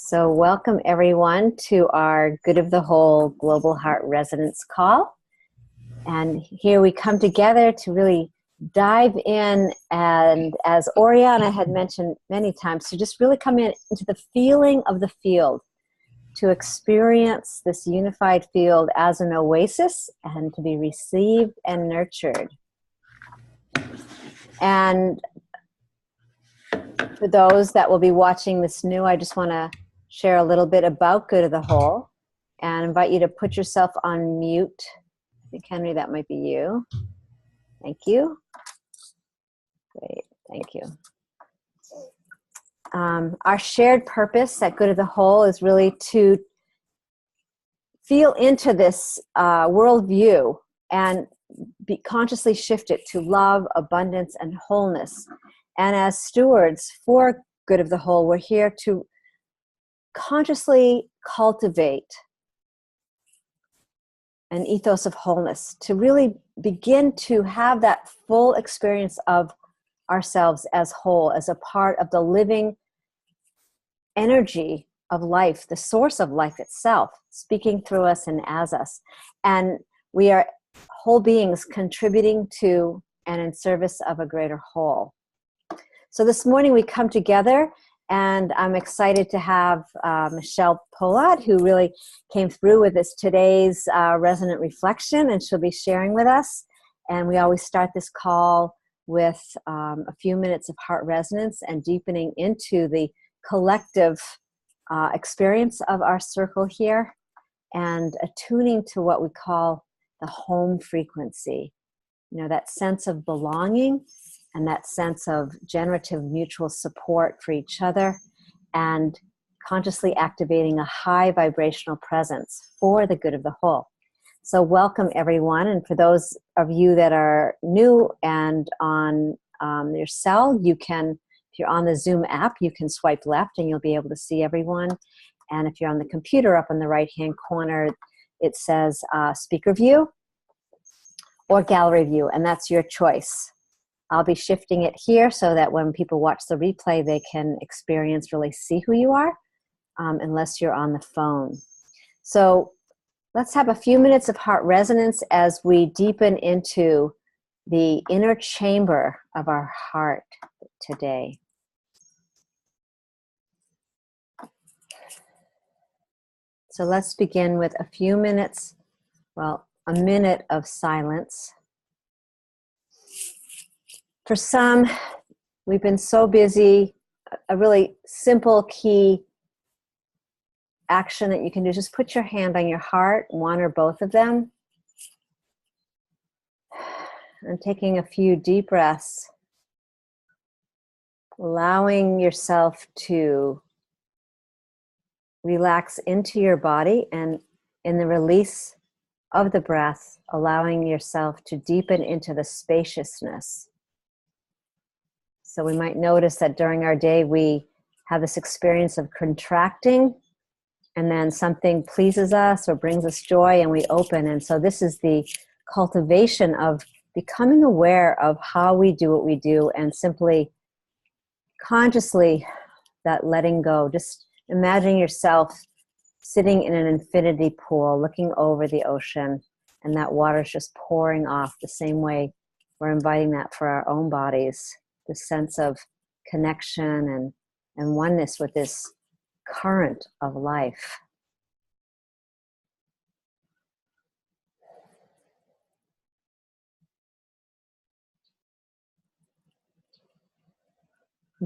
So welcome everyone to our Good of the Whole Global Heart Resonance Call. And here we come together to really dive in, and as Oriana had mentioned many times, to just really come into the feeling of the field, to experience this unified field as an oasis and to be received and nurtured. And for those that will be watching this new, I just want to share a little bit about Good of the Whole and invite you to put yourself on mute. I think, Henry, that might be you. Thank you. Great, thank you. Our shared purpose at Good of the Whole is really to feel into this worldview and be consciously shift it to love, abundance, and wholeness. And as stewards for Good of the Whole, we're here to consciously cultivate an ethos of wholeness, to really begin to have that full experience of ourselves as whole, as a part of the living energy of life, the source of life itself, speaking through us and as us. And we are whole beings contributing to and in service of a greater whole. So this morning we come together, and I'm excited to have Michelle Pollard, who really came through with this today's resonant reflection, and she'll be sharing with us. And we always start this call with a few minutes of heart resonance and deepening into the collective experience of our circle here, and attuning to what we call the home frequency. You know, that sense of belonging and that sense of generative mutual support for each other, and consciously activating a high vibrational presence for the good of the whole. So welcome everyone, and for those of you that are new and on your cell, you can, if you're on the Zoom app, you can swipe left and you'll be able to see everyone. And if you're on the computer, up in the right hand corner, it says speaker view or gallery view, and that's your choice. I'll be shifting it here so that when people watch the replay, they can experience, really see who you are, unless you're on the phone. So let's have a few minutes of heart resonance as we deepen into the inner chamber of our heart today. So let's begin with a few minutes, well, a minute of silence. For some, we've been so busy, a really simple key action that you can do, just put your hand on your heart, one or both of them, and taking a few deep breaths, allowing yourself to relax into your body, and in the release of the breath, allowing yourself to deepen into the spaciousness. So we might notice that during our day we have this experience of contracting, and then something pleases us or brings us joy and we open. And so this is the cultivation of becoming aware of how we do what we do, and simply consciously that letting go. Just imagine yourself sitting in an infinity pool looking over the ocean, and that water is just pouring off the same way we're inviting that for our own bodies. The sense of connection and oneness with this current of life.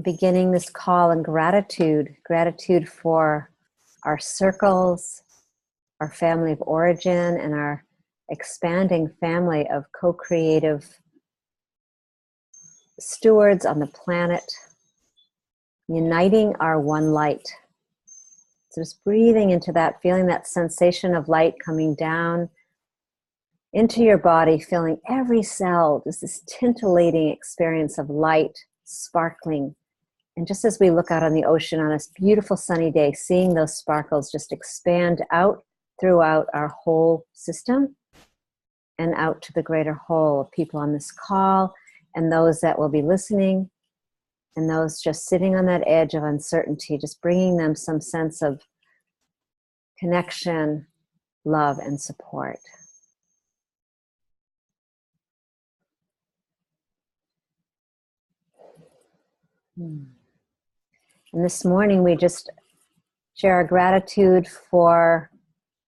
Beginning this call in gratitude, gratitude for our circles, our family of origin, and our expanding family of co-creative stewards on the planet, uniting our one light. So just breathing into that, feeling that sensation of light coming down into your body, feeling every cell, just this tintillating experience of light, sparkling. And just as we look out on the ocean on this beautiful sunny day, seeing those sparkles just expand out throughout our whole system and out to the greater whole of people on this call and those that will be listening, and those just sitting on that edge of uncertainty, just bringing them some sense of connection, love, and support. And this morning we just share our gratitude for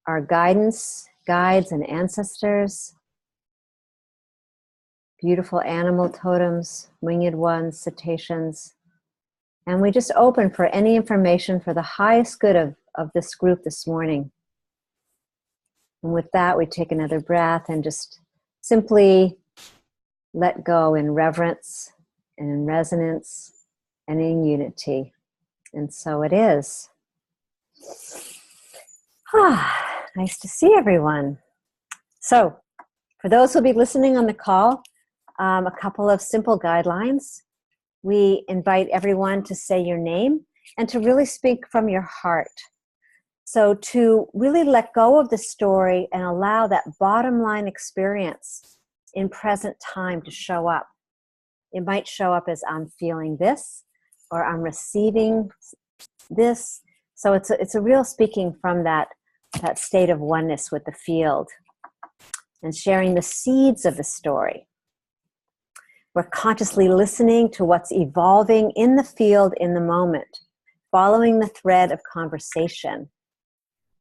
our guidance, guides, and ancestors, beautiful animal totems, winged ones, cetaceans. And we just open for any information for the highest good of this group this morning. And with that, we take another breath and just simply let go in reverence and in resonance and in unity. And so it is. Nice to see everyone. So, for those who will be listening on the call, a couple of simple guidelines. We invite everyone to say your name and to really speak from your heart. So to really let go of the story and allow that bottom line experience in present time to show up. It might show up as I'm feeling this, or I'm receiving this. So it's a real speaking from that state of oneness with the field and sharing the seeds of the story. We're consciously listening to what's evolving in the field in the moment, following the thread of conversation.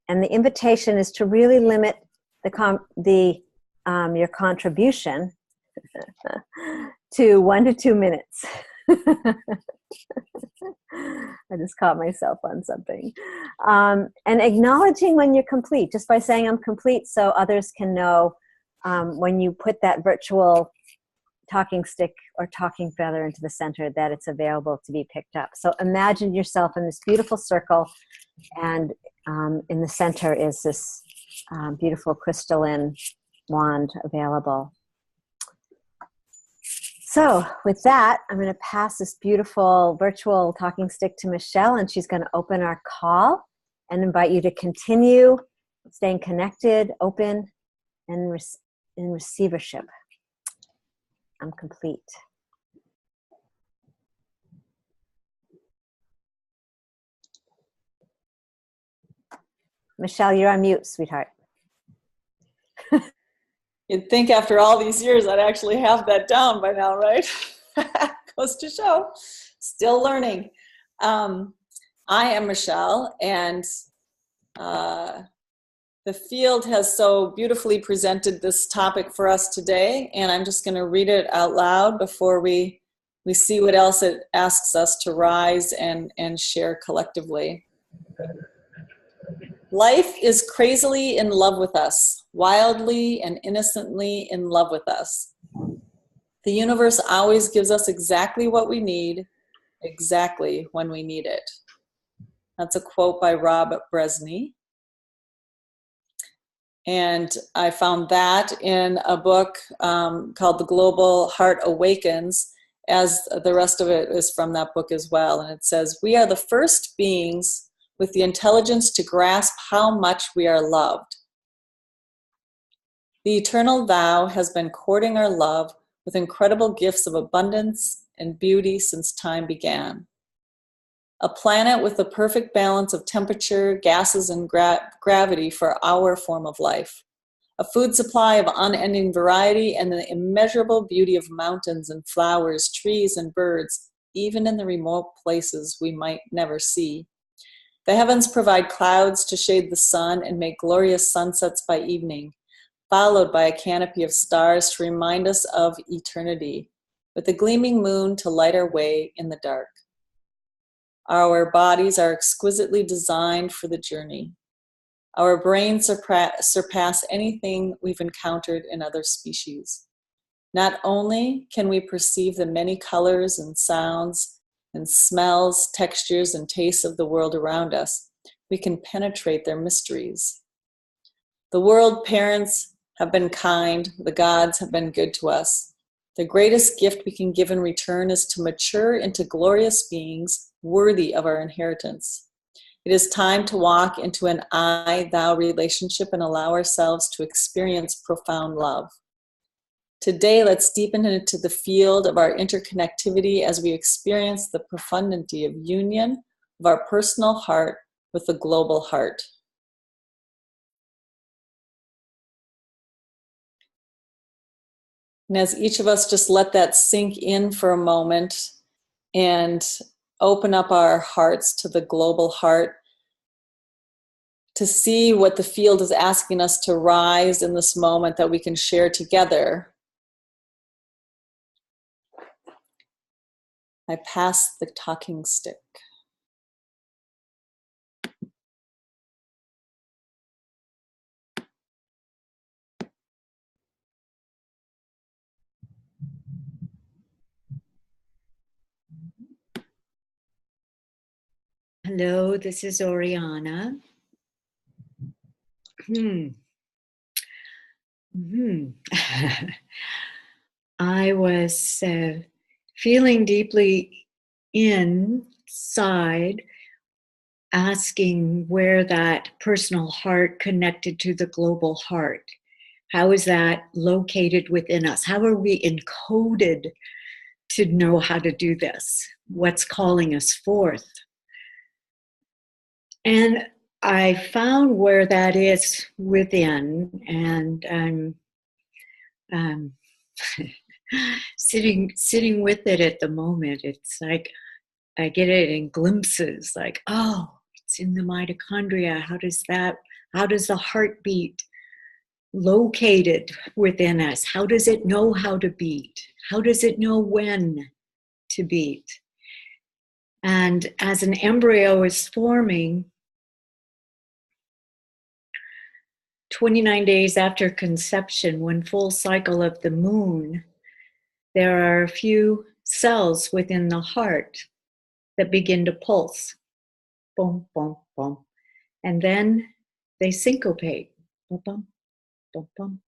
And the invitation is to really limit your contribution to 1 to 2 minutes. I just caught myself on something. And acknowledging when you're complete, just by saying I'm complete, so others can know when you put that virtual talking stick or talking feather into the center that it's available to be picked up. So imagine yourself in this beautiful circle, and in the center is this beautiful crystalline wand available. So with that, I'm going to pass this beautiful virtual talking stick to Michelle, and she's going to open our call and invite you to continue staying connected, open, and in receivership. I'm complete. Michelle, you're on mute, sweetheart. You'd think after all these years I'd actually have that down by now, right? Goes to show. Still learning. I am Michelle, and the field has so beautifully presented this topic for us today, and I'm just going to read it out loud before we see what else it asks us to rise and share collectively. Life is crazily in love with us, wildly and innocently in love with us. The universe always gives us exactly what we need, exactly when we need it. That's a quote by Brezny. And I found that in a book called The Global Heart Awakens, as the rest of it is from that book as well. And it says, "We are the first beings with the intelligence to grasp how much we are loved. The eternal Tao has been courting our love with incredible gifts of abundance and beauty since time began. A planet with the perfect balance of temperature, gases, and gravity for our form of life. A food supply of unending variety and the immeasurable beauty of mountains and flowers, trees, and birds, even in the remote places we might never see. The heavens provide clouds to shade the sun and make glorious sunsets by evening, followed by a canopy of stars to remind us of eternity, with a gleaming moon to light our way in the dark. Our bodies are exquisitely designed for the journey. Our brains surpass anything we've encountered in other species. Not only can we perceive the many colors and sounds and smells, textures, and tastes of the world around us, we can penetrate their mysteries. The world parents have been kind, the gods have been good to us. The greatest gift we can give in return is to mature into glorious beings worthy of our inheritance. It is time to walk into an I-thou relationship and allow ourselves to experience profound love. Today, let's deepen into the field of our interconnectivity as we experience the profundity of union of our personal heart with the global heart. And as each of us just let that sink in for a moment and open up our hearts to the global heart, to see what the field is asking us to rise in this moment that we can share together, I pass the talking stick. Hello, this is Oriana. I was feeling deeply inside, asking where that personal heart connected to the global heart. How is that located within us? How are we encoded to know how to do this? What's calling us forth? And I found where that is within, and I'm sitting with it at the moment. It's like I get it in glimpses, like, oh, it's in the mitochondria. How does the heartbeat located within us? How does it know how to beat? How does it know when to beat? And as an embryo is forming, 29 days after conception, one full cycle of the moon, there are a few cells within the heart that begin to pulse. Boom, boom, boom. And then they syncopate. Boom, boom, boom, boom,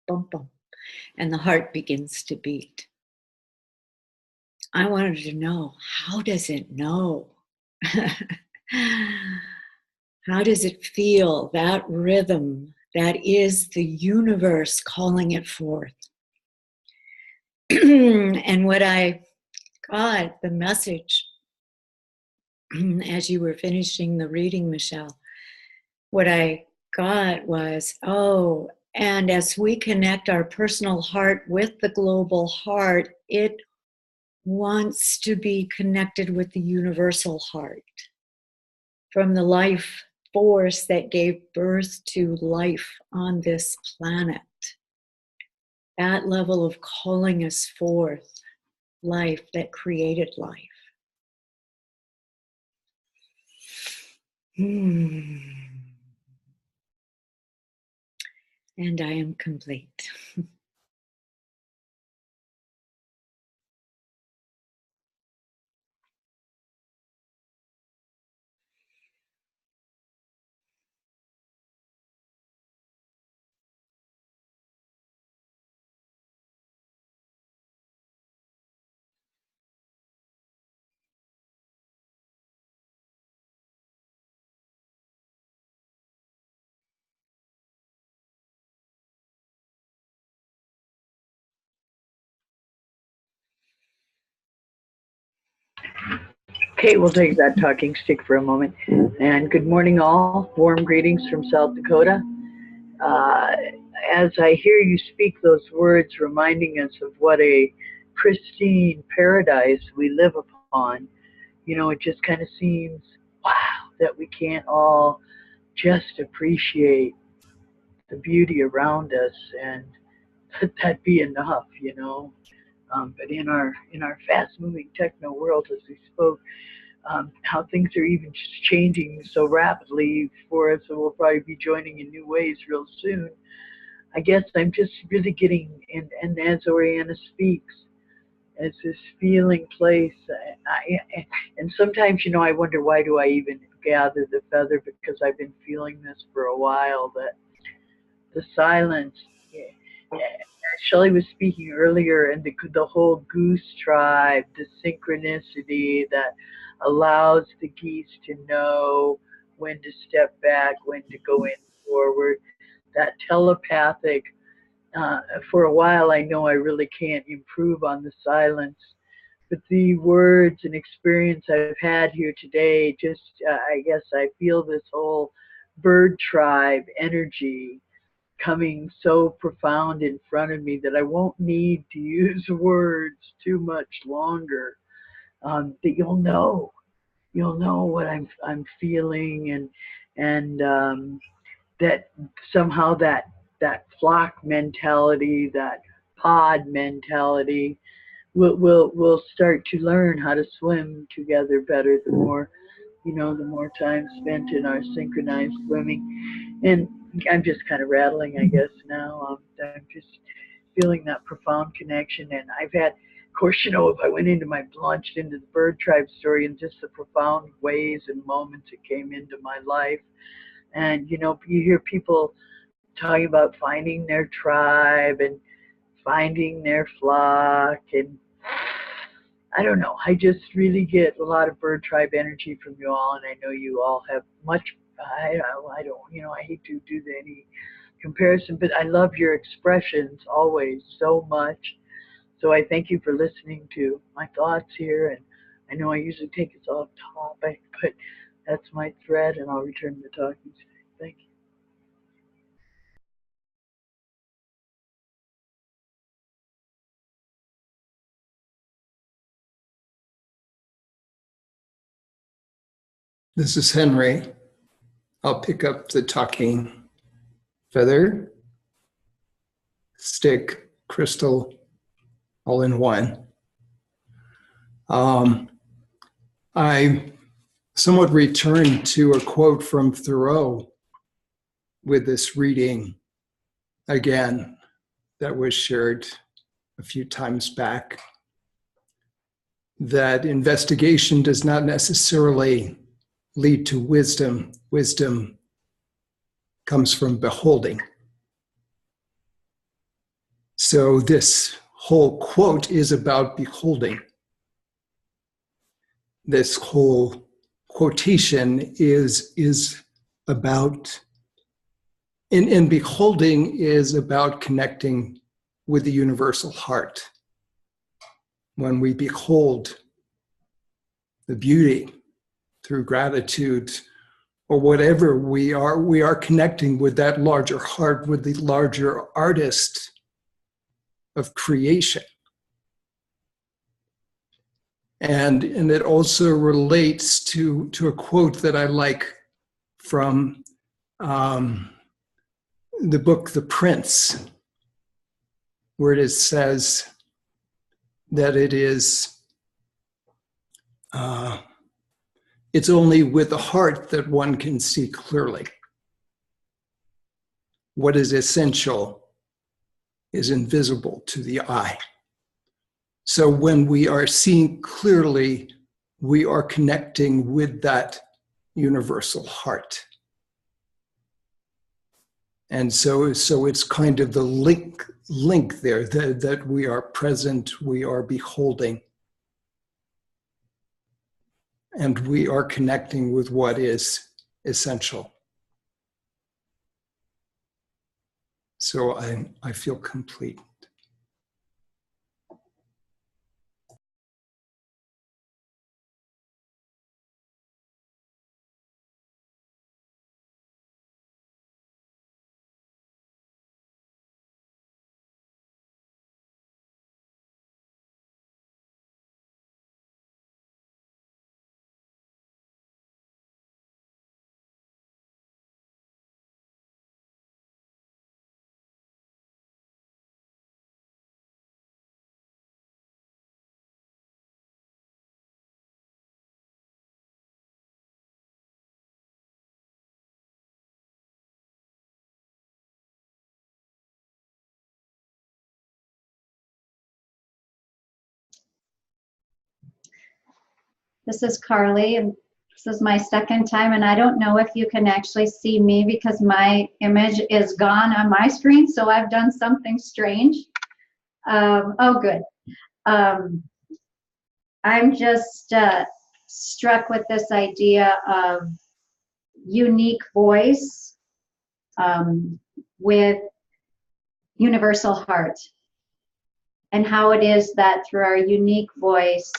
boom, boom. And the heart begins to beat. I wanted to know, how does it know? How does it feel, that rhythm that is the universe calling it forth? And what I got, the message, as you were finishing the reading, Michelle, what I got was, oh, and as we connect our personal heart with the global heart, it wants to be connected with the universal heart. From the life force that gave birth to life on this planet. That level of calling us forth, life that created life. And I am complete. Okay, we'll take that talking stick for a moment. And good morning, all. Warm greetings from South Dakota. As I hear you speak those words, reminding us of what a pristine paradise we live upon, it just kind of seems, wow, that we can't all just appreciate the beauty around us and let that be enough. But in our fast-moving techno world, as we spoke, how things are even just changing so rapidly for us, and we'll probably be joining in new ways real soon. I guess I'm just really getting, and as Oriana speaks, as this feeling place, and sometimes, I wonder, why do I even gather the feather, because I've been feeling this for a while, that the silence. Shelley was speaking earlier, and the whole goose tribe, the synchronicity that allows the geese to know when to step back, when to go in forward, that telepathic for a while, I know I really can't improve on the silence. But the words and experience I've had here today, just, I guess I feel this whole bird tribe energy coming so profound in front of me that I won't need to use words too much longer. That you'll know what I'm feeling, and that somehow that flock mentality, that pod mentality, we'll start to learn how to swim together better the more, the more time spent in our synchronized swimming. And I'm just kind of rattling, I guess, now. I'm just feeling that profound connection. And I've had, of course, if I went launched into the bird tribe story and just the profound ways and moments it came into my life. And, you hear people talking about finding their tribe and finding their flock. And I don't know, I just really get a lot of bird tribe energy from you all. And I know you all have much, I don't, I hate to do any comparison, but I love your expressions always so much. So I thank you for listening to my thoughts here. And I know I usually take us off topic, but that's my thread, and I'll return the talking today. Thank you. This is Henry. I'll pick up the talking feather, stick, crystal, all in one. I somewhat returned to a quote from Thoreau with this reading again that was shared a few times back, that investigation does not necessarily lead to wisdom. Wisdom comes from beholding. So this whole quote is about beholding. This whole quotation is about, and beholding is about connecting with the universal heart. When we behold the beauty through gratitude or whatever we are connecting with that larger heart, with the larger artist of creation. And it also relates to a quote that I like from the book The Prince, where it says that it's only with the heart that one can see clearly. What is essential is invisible to the eye. So when we are seeing clearly, we are connecting with that universal heart. And so it's kind of the link there that we are present, we are beholding, and we are connecting with what is essential. So I feel complete. This is Carly, and this is my second time, and I don't know if you can actually see me because my image is gone on my screen, so I've done something strange. Oh, good. I'm just struck with this idea of unique voice, with universal heart, and how it is that through our unique voice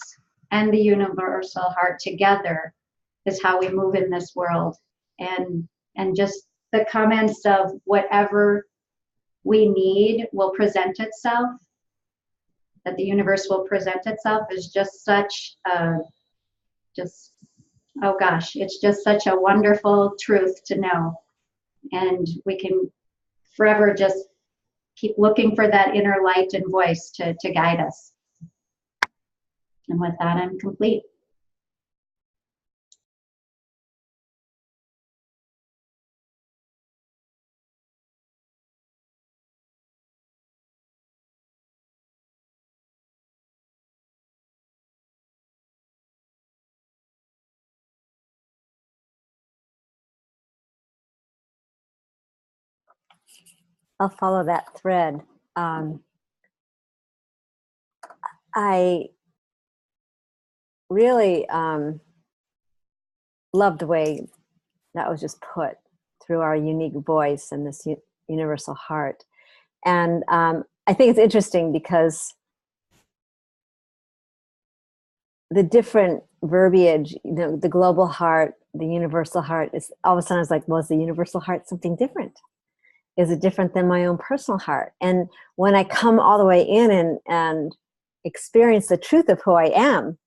and the universal heart together is how we move in this world. And just the comments of whatever we need will present itself, that the universe will present itself, is just such a, just, oh gosh, it's just such a wonderful truth to know. And we can forever just keep looking for that inner light and voice to guide us. And with that, I'm complete. I'll follow that thread. I really love the way that was just put, through our unique voice and this universal heart. And I think it's interesting because the different verbiage, you know, the global heart, the universal heart, is all of a sudden I was like, well, is the universal heart something different? Is it different than my own personal heart? And when I come all the way in and experience the truth of who I am,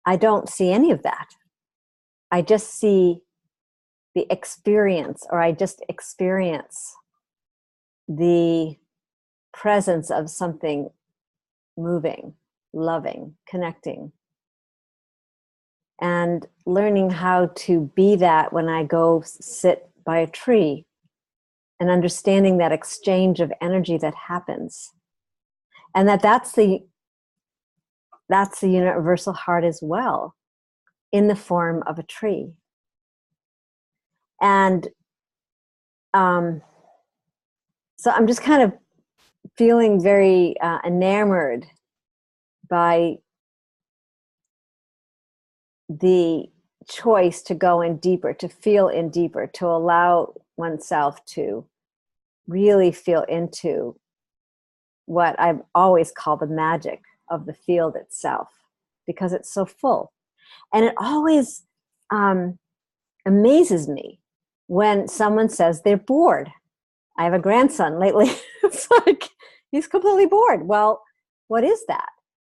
I don't see any of that. I just see the experience, or I just experience the presence of something moving, loving, connecting. And learning how to be that when I go sit by a tree, and understanding that exchange of energy that happens. And that's the universal heart as well, in the form of a tree. And so I'm just kind of feeling very enamored by the choice to go in deeper, to feel in deeper, to allow oneself to really feel into what I've always called the magic of the field itself, because it's so full. And it always amazes me when someone says they're bored. I have a grandson lately. It's like, he's completely bored. Well, what is that?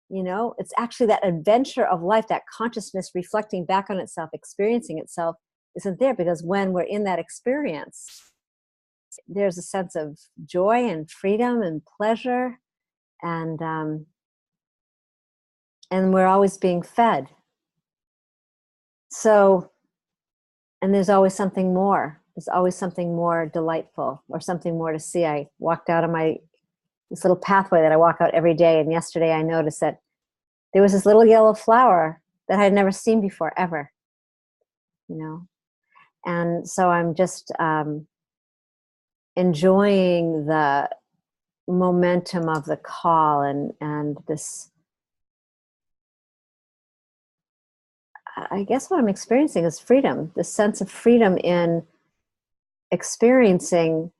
You know, it's actually that adventure of life, that consciousness reflecting back on itself, experiencing itself, isn't there. Because when we're in that experience, there's a sense of joy and freedom and pleasure, and we're always being fed. So, and there's always something more. There's always something more delightful, or something more to see. I walked out of this little pathway that I walk out every day, and yesterday I noticed that there was this little yellow flower that I had never seen before, ever. You know, and so I'm just enjoying the momentum of the call, and this, I guess what I'm experiencing is freedom, this sense of freedom in experiencing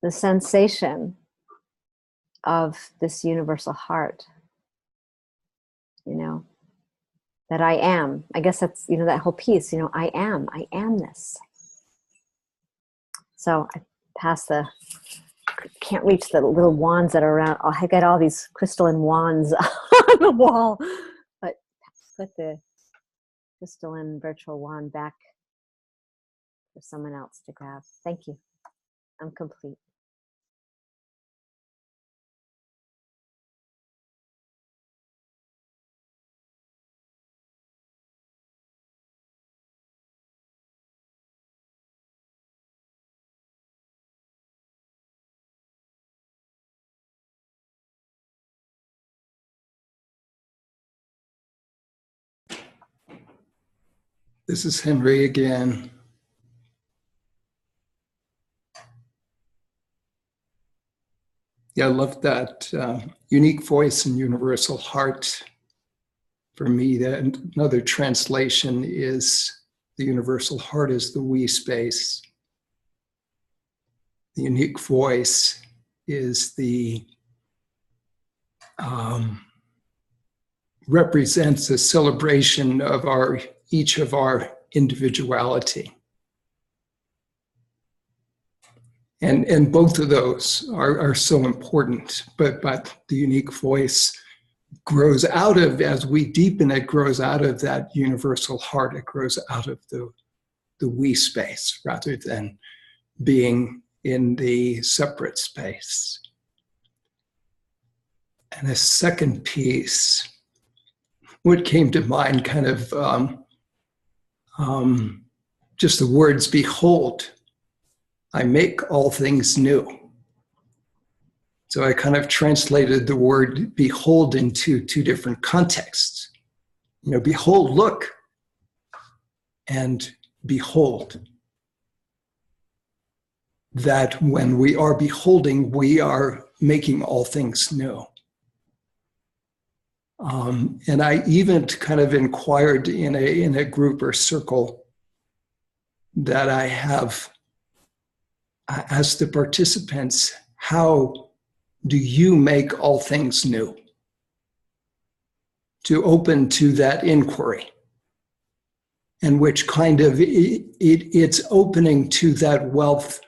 the sensation of this universal heart, you know, that I am. I guess that's, you know, that whole piece, you know, I am this. So I can't reach the little wands that are around. I got all these crystalline wands on the wall, but put the crystalline virtual wand back for someone else to grab. Thank you. I'm complete. This is Henry again. Yeah, I love that unique voice and universal heart. For me, that another translation is the universal heart is the we space. The unique voice is represents a celebration of each of our individuality. And both of those are so important, but the unique voice grows out of, as we deepen it, grows out of that universal heart. It grows out of the we space rather than being in the separate space. And a second piece, what came to mind kind of just the words, behold, I make all things new. So I kind of translated the word behold into two different contexts. Behold, look, and behold. That when we are beholding, we are making all things new. And I even kind of inquired in a group or circle that I have asked the participants, how do you make all things new? To open to that inquiry. And which kind of, it's opening to that wealth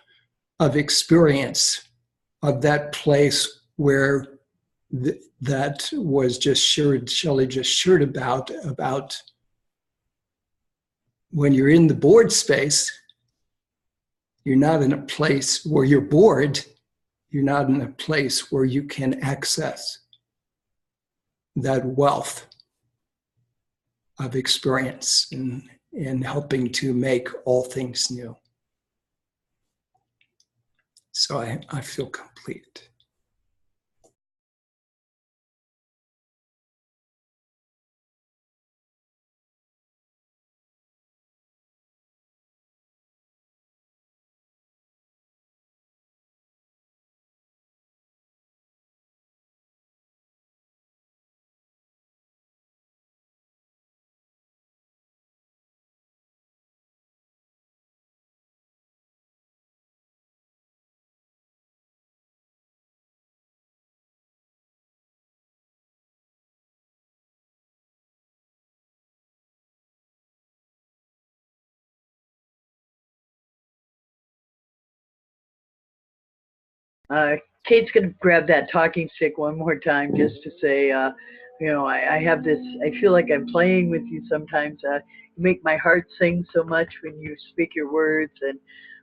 of experience of that place where that was just shared, Shelley just shared about when you're in the bored space, you're not in a place where you're bored, you're not in a place where you can access that wealth of experience and helping to make all things new. So I feel complete. Kate's going to grab that talking stick one more time just to say, I have this, I feel like I'm playing with you sometimes. You make my heart sing so much when you speak your words, and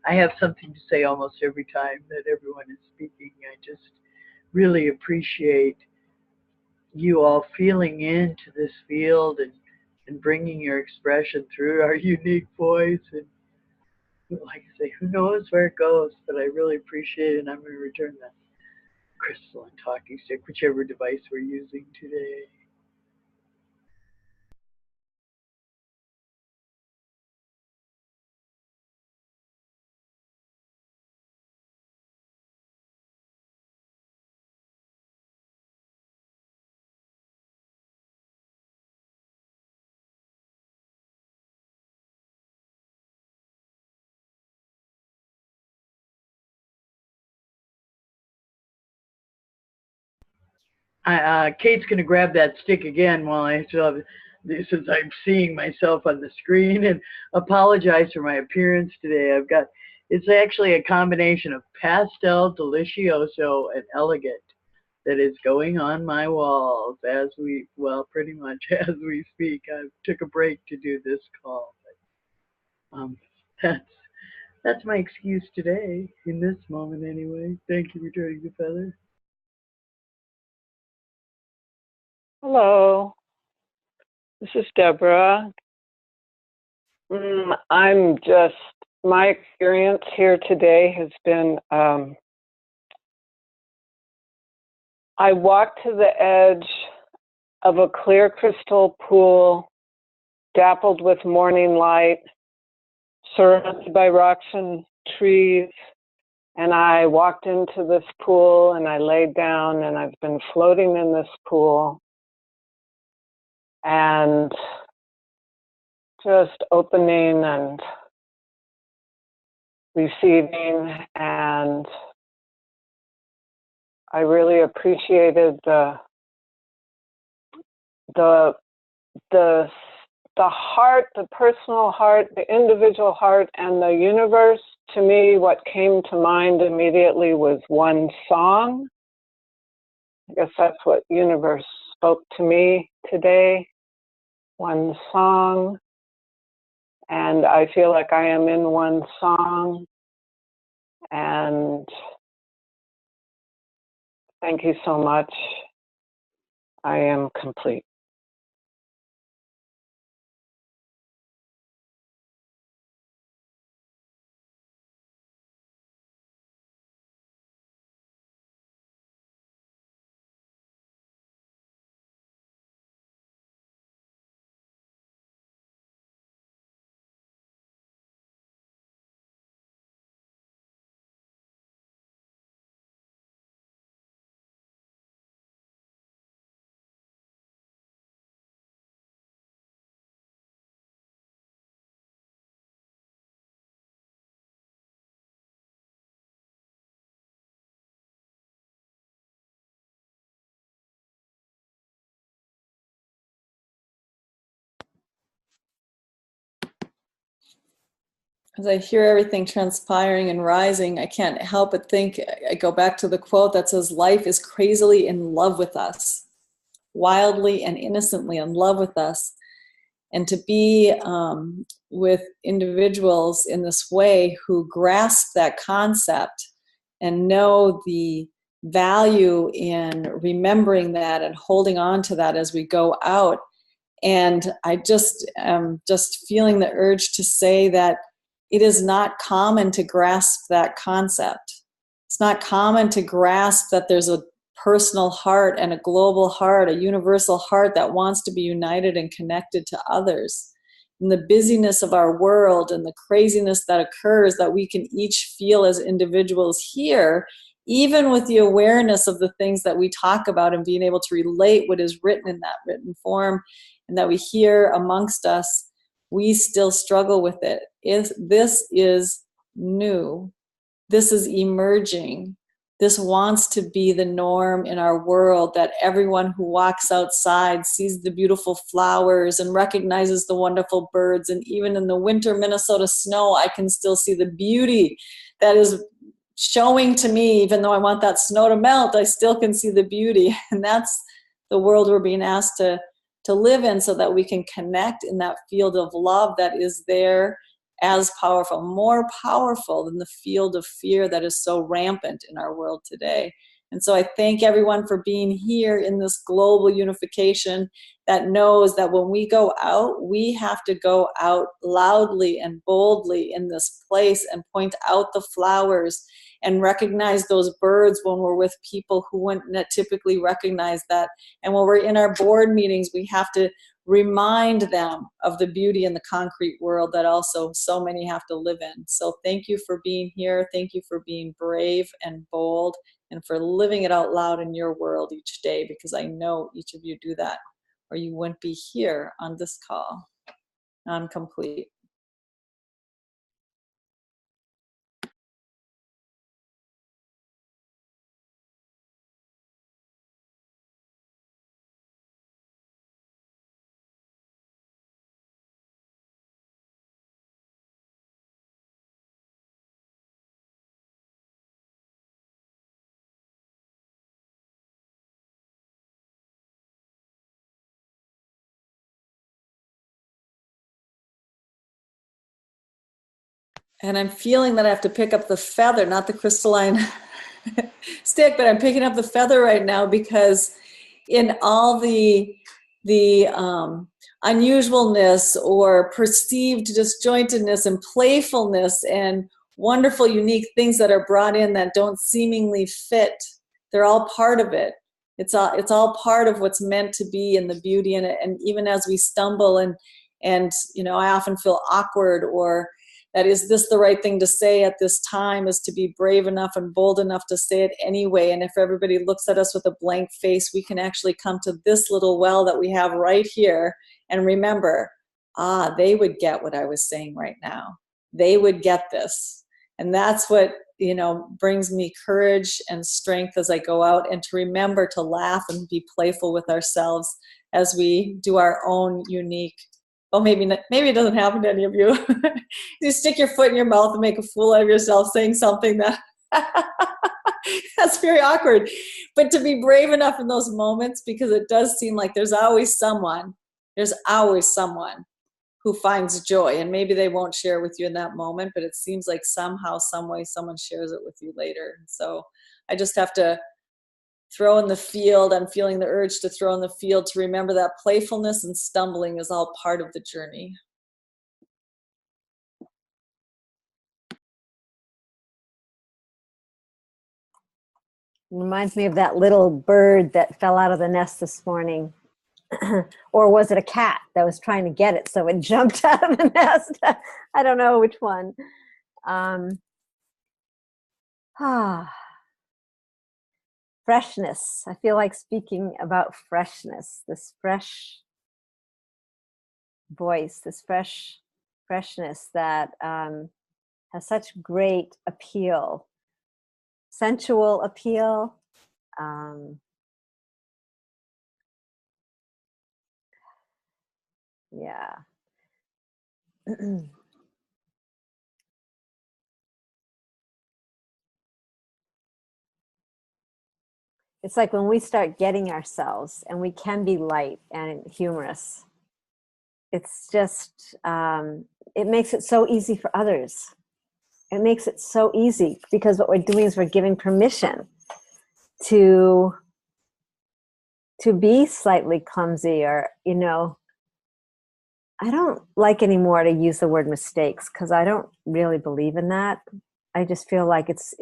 I have something to say almost every time that everyone is speaking. I just really appreciate you all feeling into this field and bringing your expression through our unique voice. And like I say, who knows where it goes, but I really appreciate it, and I'm going to return that crystal and talking stick, whichever device we're using today. Kate's going to grab that stick again while I still have, since I'm seeing myself on the screen, and apologize for my appearance today. It's actually a combination of pastel, delicioso, and elegant that is going on my walls pretty much as we speak. I took a break to do this call. But, that's my excuse today, in this moment anyway. Thank you for joining the feather. Hello, this is Deborah. My experience here today has been, I walked to the edge of a clear crystal pool, dappled with morning light, surrounded by rocks and trees, and I walked into this pool and I laid down, and I've been floating in this pool and just opening and receiving, and I really appreciated the heart, the personal heart, the individual heart, and the universe. To me, what came to mind immediately was one song. I guess that's what universe spoke to me today. One song. And I feel like I am in one song. And thank you so much. I am complete. As I hear everything transpiring and rising, I can't help but think, I go back to the quote that says, life is crazily in love with us, wildly and innocently in love with us. And to be with individuals in this way who grasp that concept and know the value in remembering that and holding on to that as we go out. And I just am just feeling the urge to say that it is not common to grasp that concept. It's not common to grasp that there's a personal heart and a global heart, a universal heart that wants to be united and connected to others. In the busyness of our world and the craziness that occurs, that we can each feel as individuals here, even with the awareness of the things that we talk about and being able to relate what is written in that written form and that we hear amongst us, we still struggle with it. This is new. This is emerging. This wants to be the norm in our world, that everyone who walks outside sees the beautiful flowers and recognizes the wonderful birds. And even in the winter Minnesota snow, I can still see the beauty that is showing to me. Even though I want that snow to melt, I still can see the beauty. And that's the world we're being asked to live in, so that we can connect in that field of love that is there, as powerful, more powerful than the field of fear that is so rampant in our world today. And so I thank everyone for being here in this global unification that knows that when we go out, we have to go out loudly and boldly in this place and point out the flowers and recognize those birds when we're with people who wouldn't typically recognize that. And when we're in our board meetings, we have to remind them of the beauty in the concrete world that also so many have to live in. So thank you for being here. Thank you for being brave and bold and for living it out loud in your world each day, because I know each of you do that, or you wouldn't be here on this call. I'm complete. And I'm feeling that I have to pick up the feather, not the crystalline stick, but I'm picking up the feather right now, because in all the unusualness or perceived disjointedness and playfulness and wonderful, unique things that are brought in that don't seemingly fit, they're all part of it. It's all part of what's meant to be in the beauty in it. And even as we stumble and I often feel awkward, or that is this the right thing to say at this time, is to be brave enough and bold enough to say it anyway. And if everybody looks at us with a blank face, we can actually come to this little well that we have right here and remember, they would get what I was saying right now. They would get this. And that's what, brings me courage and strength as I go out, and to remember to laugh and be playful with ourselves as we do our own unique, maybe it doesn't happen to any of you. You stick your foot in your mouth and make a fool out of yourself saying something that that's very awkward. But to be brave enough in those moments, because it does seem like there's always someone who finds joy, and maybe they won't share with you in that moment, but it seems like somehow, some way, someone shares it with you later. So I just have to throw in the field. I'm feeling the urge to throw in the field, to remember that playfulness and stumbling is all part of the journey. Reminds me of that little bird that fell out of the nest this morning. Or was it a cat that was trying to get it, so it jumped out of the nest? I don't know which one. Freshness. I feel like speaking about freshness, this fresh voice, this freshness that has such great appeal, sensual appeal. Yeah. It's like when we start getting ourselves, and we can be light and humorous, it's just, it makes it so easy for others. It makes it so easy, because what we're doing is we're giving permission to be slightly clumsy, or, I don't like anymore to use the word mistakes, because I don't really believe in that. I just feel like it's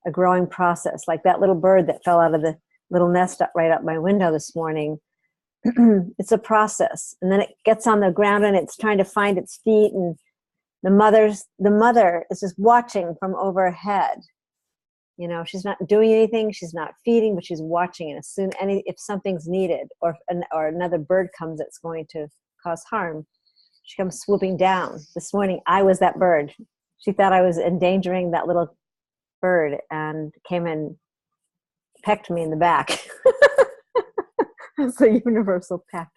a growing process, like that little bird that fell out of the little nest right up my window this morning. It's a process, and then it gets on the ground and it's trying to find its feet, and the mother is just watching from overhead. She's not doing anything, she's not feeding, but she's watching. And as soon if something's needed, or another bird comes that's going to cause harm, she comes swooping down. This morning I was that bird. She thought I was endangering that little bird and came and pecked me in the back. It's a universal peck.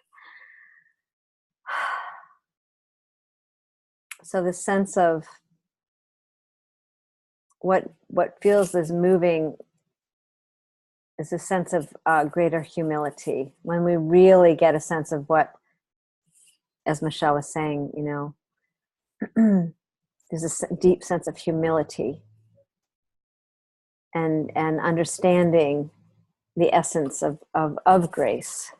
So the sense of what feels is moving is a sense of greater humility, when we really get a sense of what, as Michelle was saying, there's a deep sense of humility and understanding the essence of grace.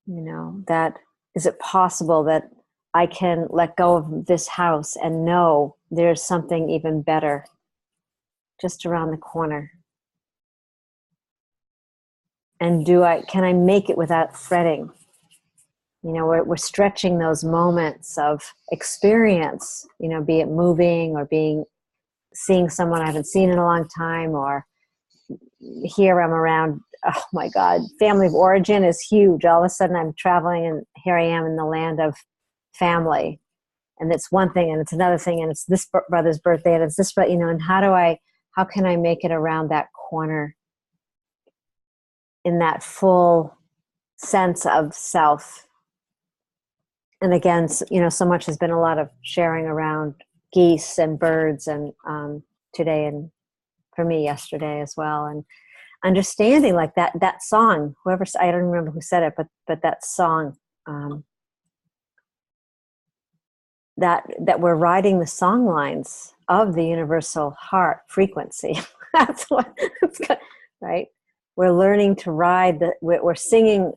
That is it possible that I can let go of this house and know there's something even better just around the corner? And can I make it without fretting? We're stretching those moments of experience, be it moving, or seeing someone I haven't seen in a long time, or here I'm around, oh my God, family of origin is huge. All of a sudden I'm traveling, and here I am in the land of family. And it's one thing, and it's another thing, and it's this brother's birthday, and it's this, and how can I make it around that corner in that full sense of self? And again, so much has been a lot of sharing around geese and birds, and today, and for me yesterday as well, and understanding like that song, I don't remember who said it, but that song, that we're riding the song lines of the universal heart frequency. That's what it's got, right? We're learning to ride we're singing.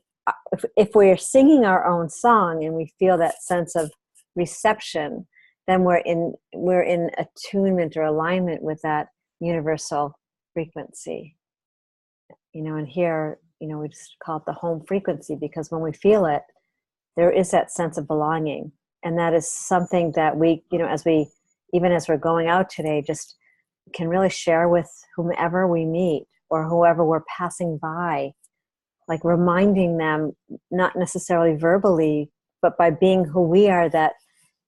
If we're singing our own song and we feel that sense of reception, then we're in attunement or alignment with that universal frequency. And here, we just call it the home frequency, because when we feel it, there is that sense of belonging. And that is something that we, even as we're going out today, just can really share with whomever we meet or whoever we're passing by, like reminding them, not necessarily verbally, but by being who we are, that,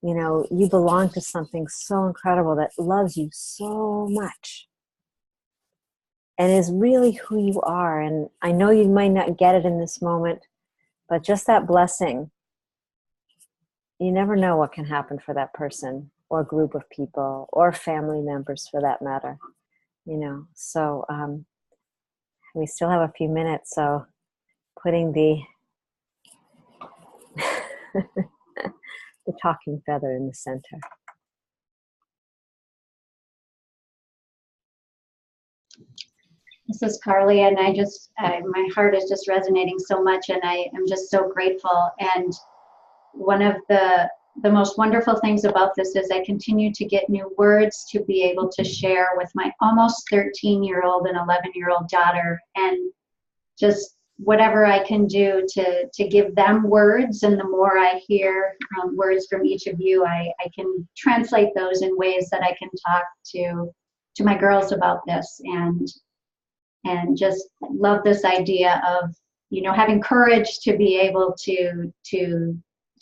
You know, you belong to something so incredible that loves you so much and is really who you are. And I know you might not get it in this moment, but just that blessing, you never know what can happen for that person or group of people or family members for that matter, you know. So we still have a few minutes, so putting the the talking feather in the center. This is Carly, and my heart is just resonating so much, and I am just so grateful. And one of the most wonderful things about this is I continue to get new words to be able to share with my almost 13-year-old and 11-year-old daughter, and just whatever I can do to give them words. And the more I hear words from each of you, I can translate those in ways that I can talk to my girls about this, and just love this idea of, you know, having courage to be able to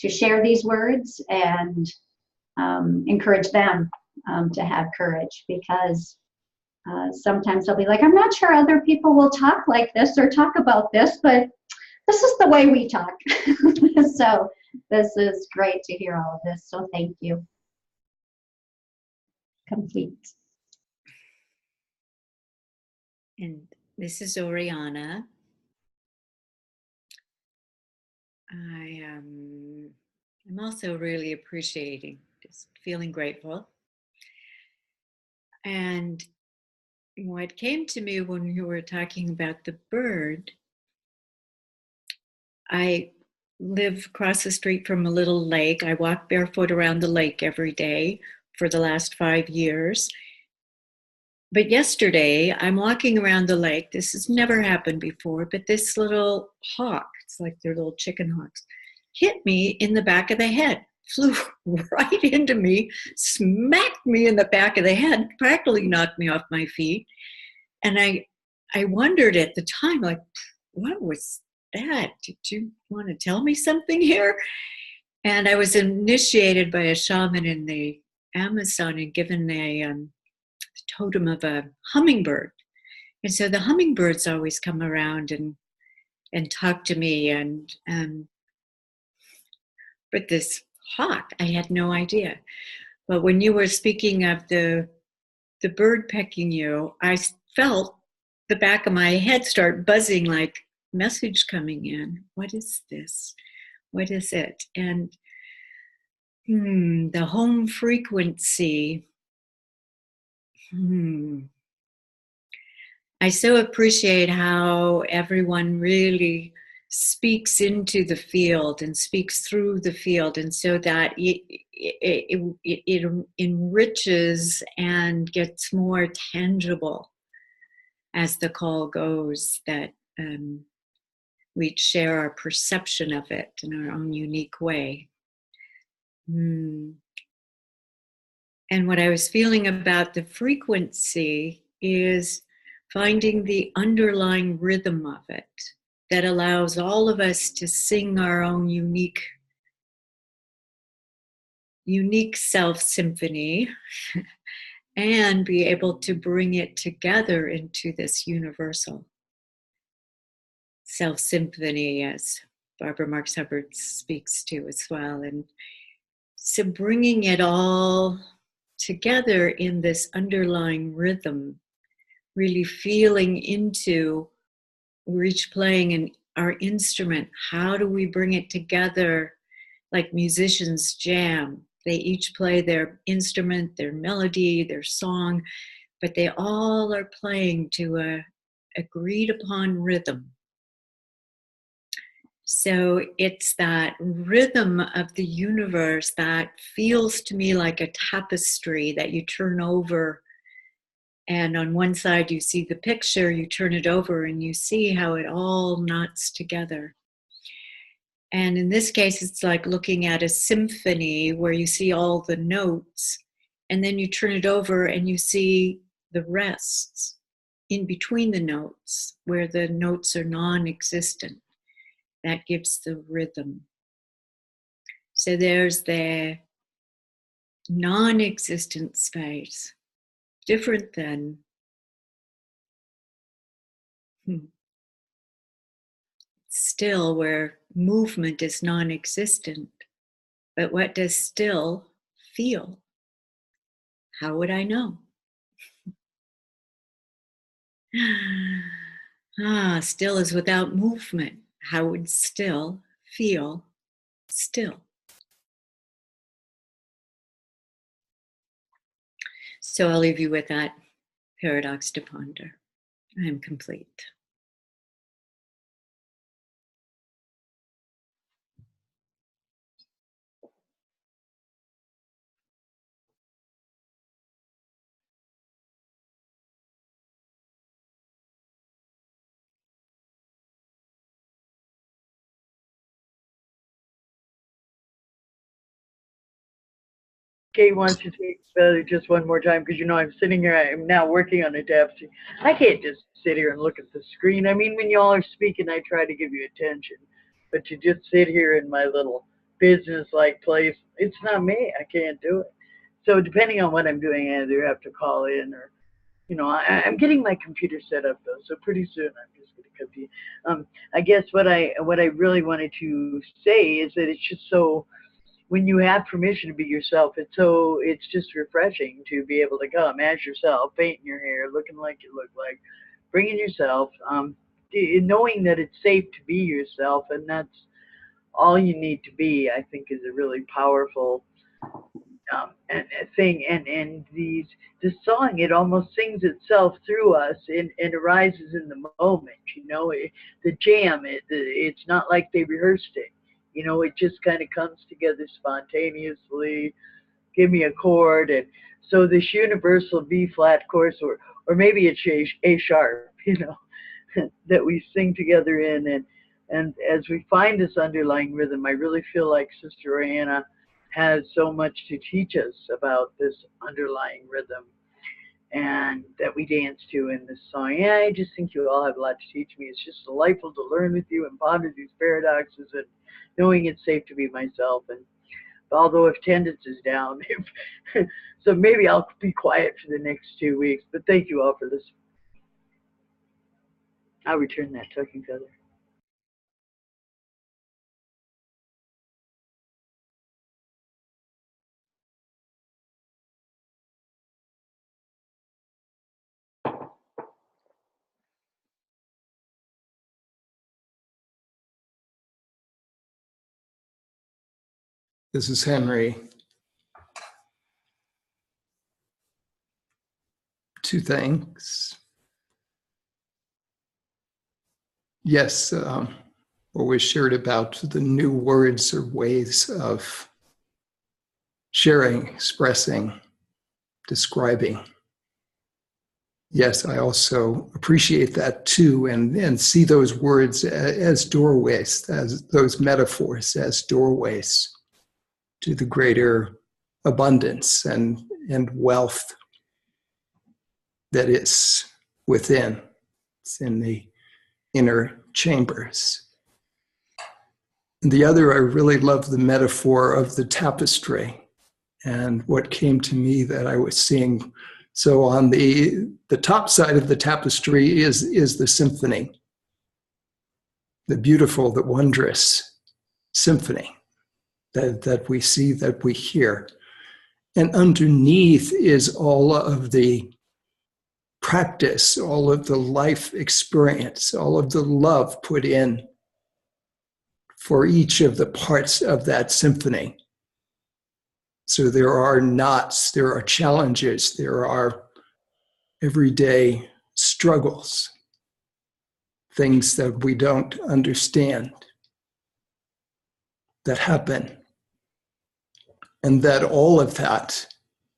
share these words, and encourage them to have courage, because sometimes they'll be like, I'm not sure other people will talk like this or talk about this, but this is the way we talk. So this is great to hear all of this. So thank you. Complete. And this is Oriana. I'm also really appreciating, just feeling grateful. And what came to me when you were talking about the bird, I live across the street from a little lake. I walk barefoot around the lake every day for the last 5 years. But yesterday, I'm walking around the lake. This has never happened before, but this little hawk, it's like they're little chicken hawks, hit me in the back of the head, flew right into me, smacked me in the back of the head, practically knocked me off my feet. And I wondered at the time, like, what was that? Did you want to tell me something here? And I was initiated by a shaman in the Amazon and given a totem of a hummingbird. And so the hummingbirds always come around and talk to me. But this hawk, I had no idea. But when you were speaking of the bird pecking you, I felt the back of my head start buzzing, like message coming in. What is this? What is it? And the home frequency. I so appreciate how everyone really speaks into the field and speaks through the field, and so that it enriches and gets more tangible as the call goes, that we share our perception of it in our own unique way. And what I was feeling about the frequency is finding the underlying rhythm of it that allows all of us to sing our own unique self symphony and be able to bring it together into this universal self symphony, as Barbara Marx Hubbard speaks to as well. And so bringing it all together in this underlying rhythm, really feeling into, we're each playing our instrument. How do we bring it together like musicians jam? They each play their instrument, their melody, their song, but they all are playing to a agreed upon rhythm. So it's that rhythm of the universe that feels to me like a tapestry that you turn over, and on one side you see the picture, you turn it over and you see how it all knots together. And in this case, it's like looking at a symphony where you see all the notes, and then you turn it over and you see the rests in between the notes where the notes are non-existent. That gives the rhythm. So there's the non-existent space, different than still, where movement is non-existent. But what does still feel? How would I know? Still is without movement. How would still feel still? So I'll leave you with that paradox to ponder. I am complete. Kate wants to take just one more time because, I'm sitting here, I'm now working on a tapestry. I can't just sit here and look at the screen. I mean, when y'all are speaking, I try to give you attention. But to just sit here in my little business-like place, it's not me. I can't do it. So depending on what I'm doing, I either have to call in or, I'm getting my computer set up, though. So pretty soon I'm just going to come to you. I guess what I really wanted to say is that it's just so, when you have permission to be yourself, it's just refreshing to be able to come as yourself, painting your hair, looking like you look like, bringing yourself, knowing that it's safe to be yourself, and that's all you need to be. I think is a really powerful thing. And the song, it almost sings itself through us and arises in the moment. The jam, it's not like they rehearsed it. It just kind of comes together spontaneously. Give me a chord, and so this universal B flat chorus, or maybe it's A sharp, that we sing together in, and as we find this underlying rhythm, I really feel like Sister Anna has so much to teach us about this underlying rhythm, and that we dance to in this song. Yeah, I just think you all have a lot to teach me. It's just delightful to learn with you and ponder these paradoxes, and knowing it's safe to be myself. And although if attendance is down, so maybe I'll be quiet for the next 2 weeks. But thank you all for this. I'll return that talking feather. This is Henry. 2 things. Yes, what was shared about the new words or ways of sharing, expressing, describing. Yes, I also appreciate that too, and see those words as doorways, as those metaphors as doorways to the greater abundance and wealth that is within. It's in the inner chambers. And the other, I really love the metaphor of the tapestry, and what came to me that I was seeing. So on the top side of the tapestry is the symphony, the beautiful, the wondrous symphony that we see, that we hear. And underneath is all of the practice, all of the life experience, all of the love put in for each of the parts of that symphony. So there are knots, there are challenges, there are everyday struggles, things that we don't understand that happen. And that all of that,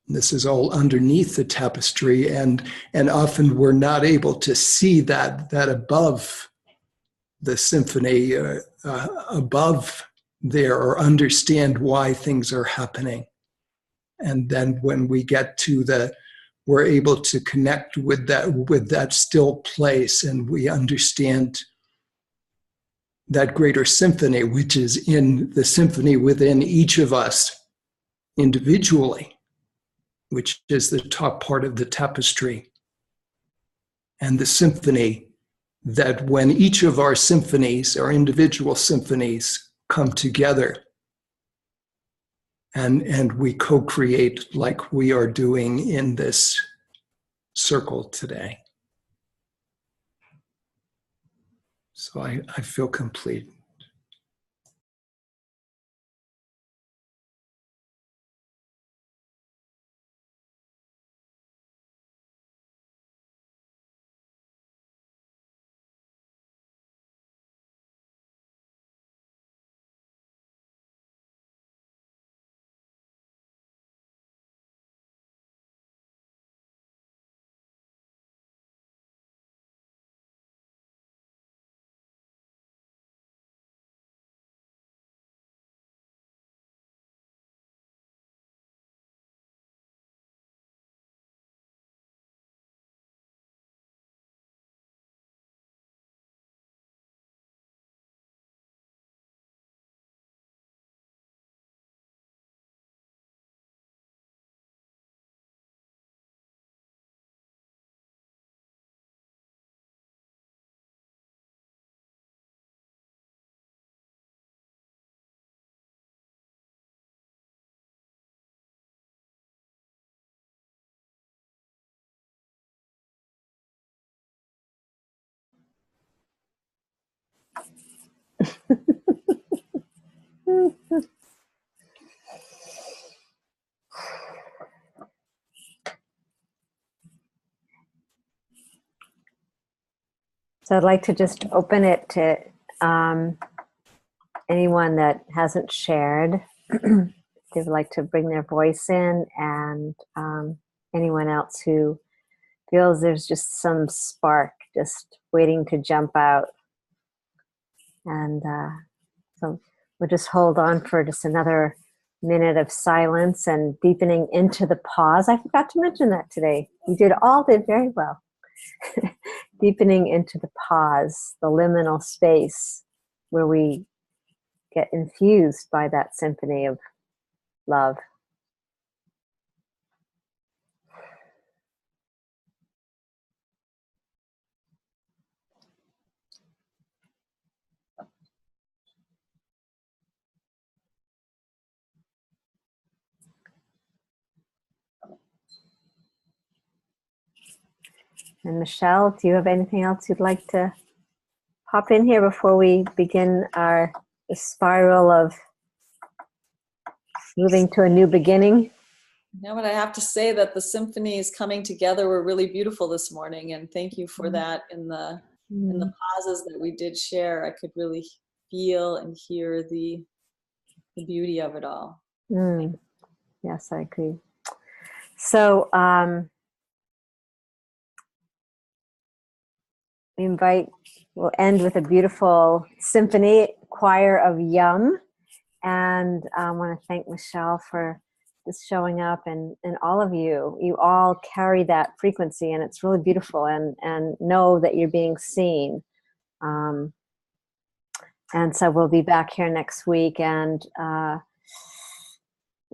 this is all underneath the tapestry, and often we're not able to see that above the symphony, above there, or understand why things are happening. And then when we get to we're able to connect with that still place, and we understand that greater symphony, which is in the symphony within each of us individually. which is the top part of the tapestry, and the symphony, that when each of our symphonies, our individual symphonies, come together and we co-create like we are doing in this circle today. So I feel complete. So I'd like to just open it to anyone that hasn't shared. They would like to bring their voice in, and anyone else who feels there's just some spark just waiting to jump out. And so we'll just hold on for just another minute of silence and deepening into the pause. I forgot to mention that today. You did very well. Deepening into the pause, the liminal space where we get infused by that symphony of love. And Michelle, do you have anything else you'd like to pop in here before we begin the spiral of moving to a new beginning? No, but I have to say that the symphonies coming together were really beautiful this morning, and thank you for that. In the pauses that we did share, I could really feel and hear the beauty of it all. Yes, I agree. So we'll end with a beautiful symphony choir of Yum. And I want to thank Michelle for just showing up, and all of you. You all carry that frequency, and it's really beautiful, and know that you're being seen. And so we'll be back here next week, and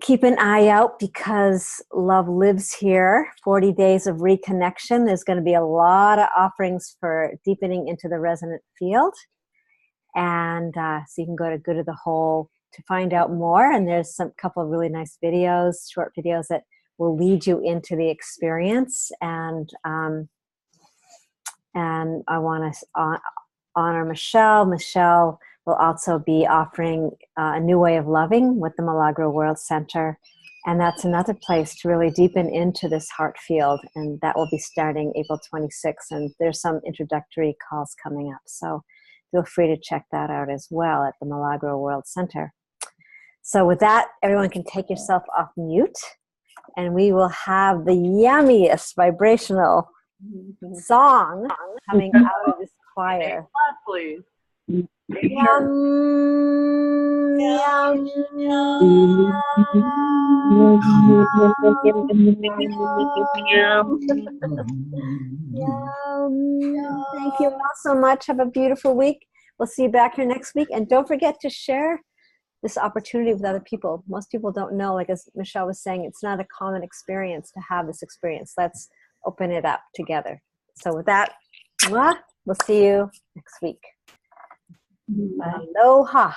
keep an eye out, because love lives here. 40 days of reconnection. There's going to be a lot of offerings for deepening into the resonant field. And so you can go to Good of the Whole to find out more. And there's some couple of really nice videos, short videos that will lead you into the experience. And I want to honor Michelle. Michelle will also be offering a new way of loving with the Milagro World Center. And that's another place to really deepen into this heart field. And that will be starting April 26th. And there's some introductory calls coming up. So feel free to check that out as well at the Milagro World Center. So with that, everyone can take yourself off mute. And we will have the yummiest vibrational song coming out of this choir. Please. Yum, yum, yum. Thank you all so much. Have a beautiful week. We'll see you back here next week. And don't forget to share this opportunity with other people. Most people don't know, like as Michelle was saying, it's not a common experience to have this experience. Let's open it up together. So with that, we'll see you next week. Bye. Aloha.